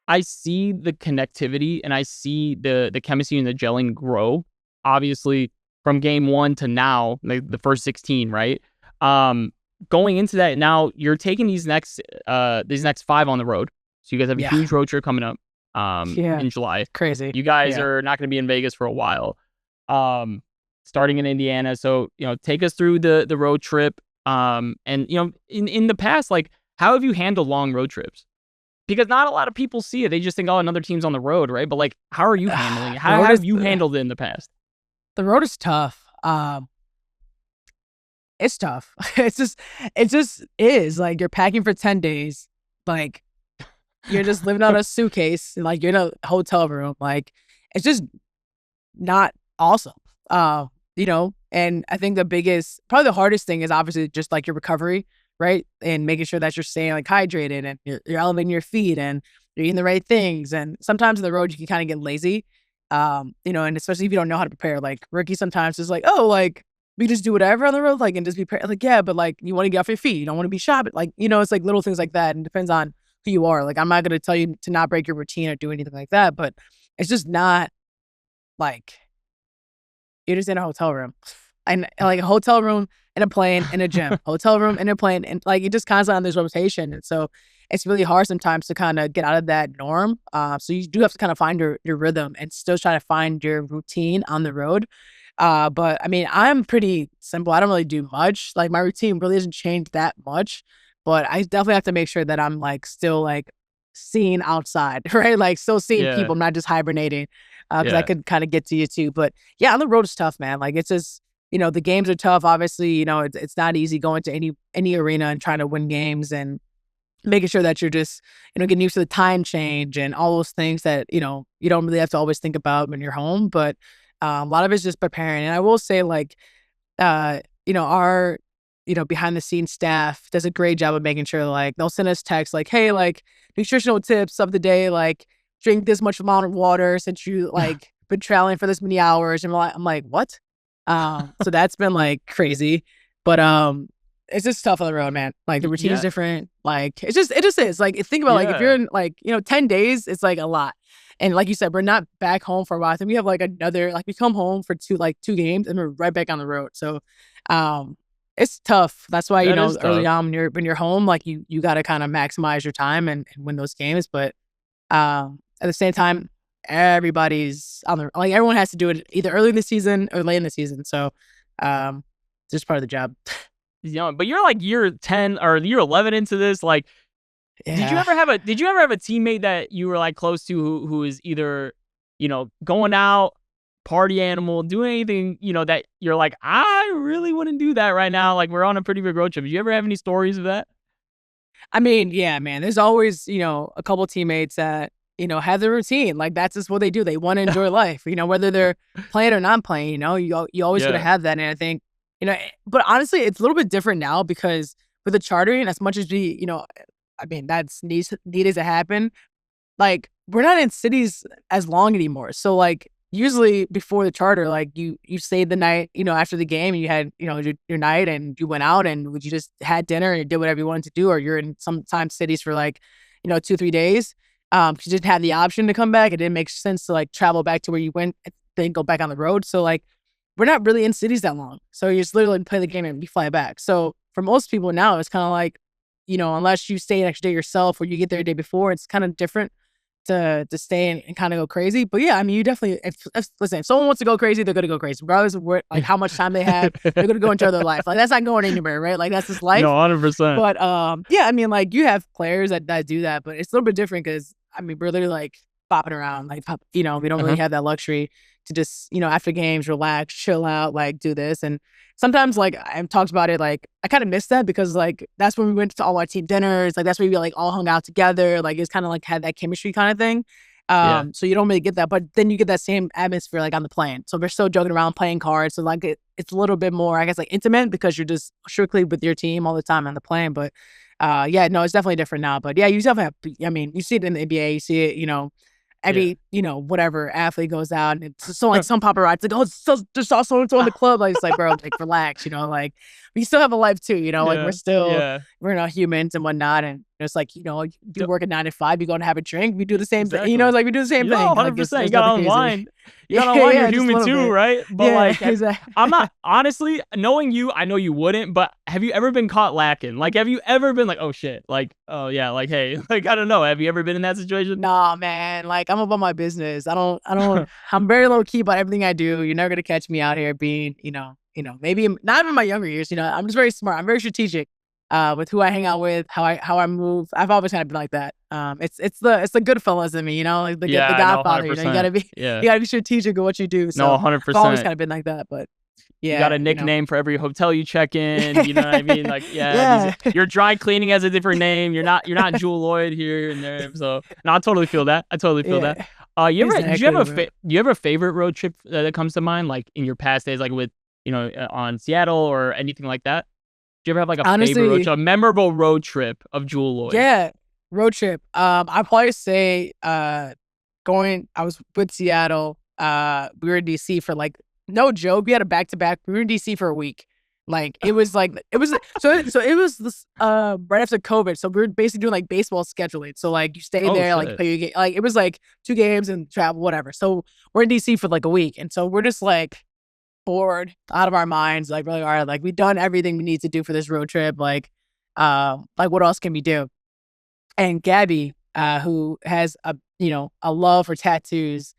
I see the connectivity and I see the chemistry and the gelling grow. Obviously, from game 1 to now, like the first 16, right? Going into that now, you're taking these next 5 on the road. So you guys have a Yeah. huge road trip coming up Yeah. in July. Crazy. You guys Yeah. are not going to be in Vegas for a while. Starting in Indiana. So, take us through the road trip. And in the past, like, how have you handled long road trips? Because not a lot of people see it. They just think, oh, another team's on the road, right? But like, how are you handling it? The How road have is you handled it in the past? the road is tough. It's tough. It just is. Like, you're packing for 10 days. Like, you're just living out a suitcase. Like, you're in a hotel room. Like, it's just not awesome. And I think probably the hardest thing is obviously just like your recovery, right? And making sure that you're staying like hydrated and you're elevating your feet and you're eating the right things. And sometimes on the road you can kind of get lazy. And especially if you don't know how to prepare. Like, rookie sometimes is like, oh, like, we just do whatever on the road, like, and just be prepared. Like, yeah, but like, you want to get off your feet. You don't want to be shot. But like, it's like little things like that. And it depends on who you are. Like, I'm not going to tell you to not break your routine or do anything like that, but it's just not like, you're just in a hotel room. And like a hotel room and a plane and a gym, hotel room and a plane. And like, you just constantly on this rotation. And so it's really hard sometimes to kind of get out of that norm. So you do have to kind of find your rhythm and still try to find your routine on the road. But I mean, I'm pretty simple. I don't really do much. Like, my routine really doesn't change that much, but I definitely have to make sure that I'm like still like seeing outside, right? Like, still seeing Yeah, people. I'm not just hibernating, because I yeah, could kind of get to you too. But yeah, on the road is tough, man. Like, it's just, the games are tough. Obviously, it's not easy going to any arena and trying to win games and making sure that you're just, getting used to the time change and all those things that, you don't really have to always think about when you're home. But a lot of it's just preparing. And I will say, like, our, behind the scenes staff does a great job of making sure, like, they'll send us texts like, hey, like, nutritional tips of the day, like, drink this much amount of water since you like been traveling for this many hours. And I'm like, what? So that's been like crazy, but it's just tough on the road, man. Like, the routine is yeah, different. Like, it just is. Like, think about, like, if yeah. you're in like 10 days, it's like a lot. And like you said, we're not back home for a while. I think we have like another, like, we come home for two games and we're right back on the road. So, it's tough. That's why, That is early tough. on when you're home, like, you got to kind of maximize your time and win those games. But at the same time, everybody's on the, like, everyone has to do it either early in the season or late in the season. So, it's just part of the job. But you're like year 10 or year 11 into this. Like, Yeah. did you ever have a teammate that you were like close to who is either, going out, party animal, doing anything, that you're like, I really wouldn't do that right now. Like, we're on a pretty big road trip. Did you ever have any stories of that? I mean, yeah, man, there's always, a couple teammates that, have their routine. Like, that's just what they do. They want to enjoy life, whether they're playing or not playing, you always gonna Yeah. have that. And I think, but honestly, it's a little bit different now because with the chartering, as much as I mean, that's needed to happen. Like, we're not in cities as long anymore. So like, usually before the charter, like, you stayed the night, after the game, and you had, your night and you went out and you just had dinner and you did whatever you wanted to do, or you're in sometimes cities for like, 2-3 days. 'Cause you didn't have the option to come back. It didn't make sense to like travel back to where you went and then go back on the road. So like, we're not really in cities that long. So you just literally play the game and you fly back. So for most people now, it's kind of like, unless you stay an extra day yourself or you get there a day before, it's kind of different to stay and kind of go crazy. But yeah, I mean, you definitely, listen, if someone wants to go crazy, they're gonna go crazy, regardless of what, like, how much time they have. They're gonna go enjoy their life. Like, that's not going anywhere, right? Like, that's just life. No, 100%. But yeah, I mean, like, you have players that do that, but it's a little bit different because I mean, we're literally like bopping around, like, we don't really Uh-huh. have that luxury to just, after games, relax, chill out, like, do this. And sometimes, like, I've talked about it, like, I kind of miss that because, like, that's when we went to all our team dinners. Like, that's where we, like, all hung out together. Like, it's kind of like had that chemistry kind of thing. Yeah. So you don't really get that, but then you get that same atmosphere, like, on the plane. So we're still joking around, playing cards. So like, it's a little bit more, I guess, like, intimate because you're just strictly with your team all the time on the plane. But yeah, no, it's definitely different now. But yeah, you definitely have, I mean, you see it in the NBA, you see it, Yeah. every, whatever athlete goes out and it's so, like, some paparazzi like, oh, so just saw so and so in the club. Like, it's like, bro, like, relax, like, we still have a life too, you know, like Yeah. we're not humans and whatnot. And it's like, you know, you work at 9 to 5, you go and have a drink, we do the same thing, you know, Exactly. it's like we do the same No, thing. Like 100%. You there's gotta nothing crazy. unwind. You gotta unwind. You're Just a human little too, bit. right? But Yeah, like, exactly. I'm not honestly knowing you. I know you wouldn't. But have you ever been caught lacking? Like, have you ever been like, oh shit, like, oh yeah, like, hey, like, I don't know. Have you ever been in that situation? Nah, man. Like I'm about my business. I'm very low key about everything I do. You're never gonna catch me out here being, maybe not even my younger years. You know, I'm just very smart. I'm very strategic with who I hang out with, how I move. I've always kind of been like that. It's the good fellas in me, you know, like the Yeah, no, Godfather. You know, 100%. you Yeah, gotta be strategic in what you do. no, So I've always 100%. kind of been like that. But You got yeah, a nickname for every hotel you check in. You know what I mean? Like, yeah, these yeah, your dry cleaning has a different name. You're not Jewell Loyd here and there. So, no, I totally feel that. I totally feel that. yeah, You ever did you have exactly, a bro. do you have a favorite road trip that comes to mind, like in your past days, like with on Seattle or anything like that? Do you ever have like a favorite road Honestly, trip, a memorable road trip of Jewell Loyd? yeah, road trip. I'd probably say I was with Seattle. We were in DC for like no joke. We had a back to back. We were in DC for a week. So it was this right after COVID. So we were basically doing like baseball scheduling. So like you stay Oh there, like you shit. play your game. Like it was like 2 games and travel, whatever. So we're in DC for like a week, and so we're just like bored out of our minds. Like really, all right, like we've done everything we need to do for this road trip. Like what else can we do? And Gabby, who has a love for tattoos,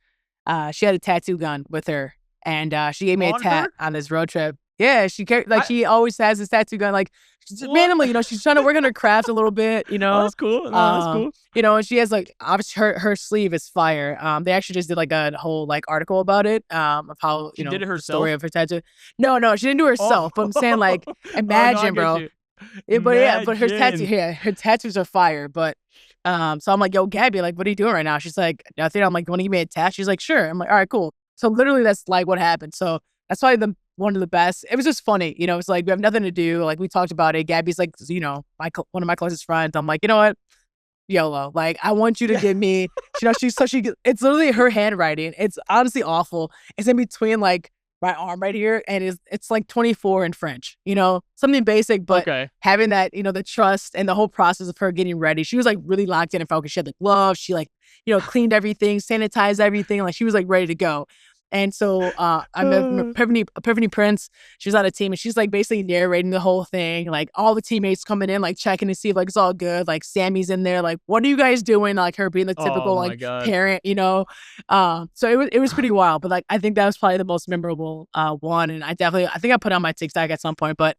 she had a tattoo gun with her, and she gave me a On tat her? on this road trip. Yeah, I she always has this tattoo gun. Like she's just what? randomly, she's trying to work on her craft a little bit, Oh, that's cool. No, that's cool. and she has like obviously her sleeve is fire. They actually just did like a whole like article about it, of how She did it the story herself. of her tattoo. No, she didn't do it Oh, herself, but I'm saying like oh no, I imagine, get bro. you. But her tattoo, Imagine. yeah, her tattoos are fire. But so I'm like, yo, Gabby, like, what are you doing right now? She's like, nothing. I'm like, want to give me a tat? She's like, sure. I'm like, all right, cool. So literally, that's like what happened. So that's probably one of the best. It was just funny, it's like we have nothing to do. Like we talked about it. Gabby's like, one of my closest friends. I'm like, you know what? YOLO. Like, I want you to Yeah. give me, it's literally her handwriting. It's honestly awful. It's in between like my arm right here, and it's like 24 in French, something basic, but Okay. having that, the trust and the whole process of her getting ready. She was like really locked in and focused. She had the gloves. She like, cleaned everything, sanitized everything. Like she was like ready to go. And so I met Epiphany Prince. She was on a team, and she's like basically narrating the whole thing. Like all the teammates coming in, like checking to see if like it's all good. Like Sammy's in there, like, what are you guys doing? Like her being the Oh typical my like god. parent, So it was pretty wild. But like I think that was probably the most memorable one. And I think I put it on my TikTok at some point. But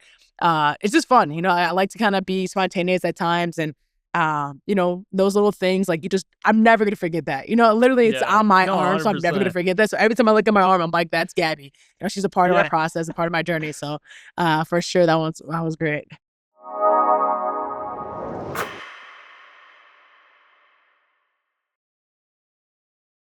it's just fun. I like to kind of be spontaneous at times, and those little things, like I'm never gonna forget that. Literally it's Yeah. on my No, arm, so I'm never gonna 100%. forget that. So every time I look at my arm, I'm like, that's Gabby. She's a part of my Yeah. process, a part of my journey. So for sure that was great.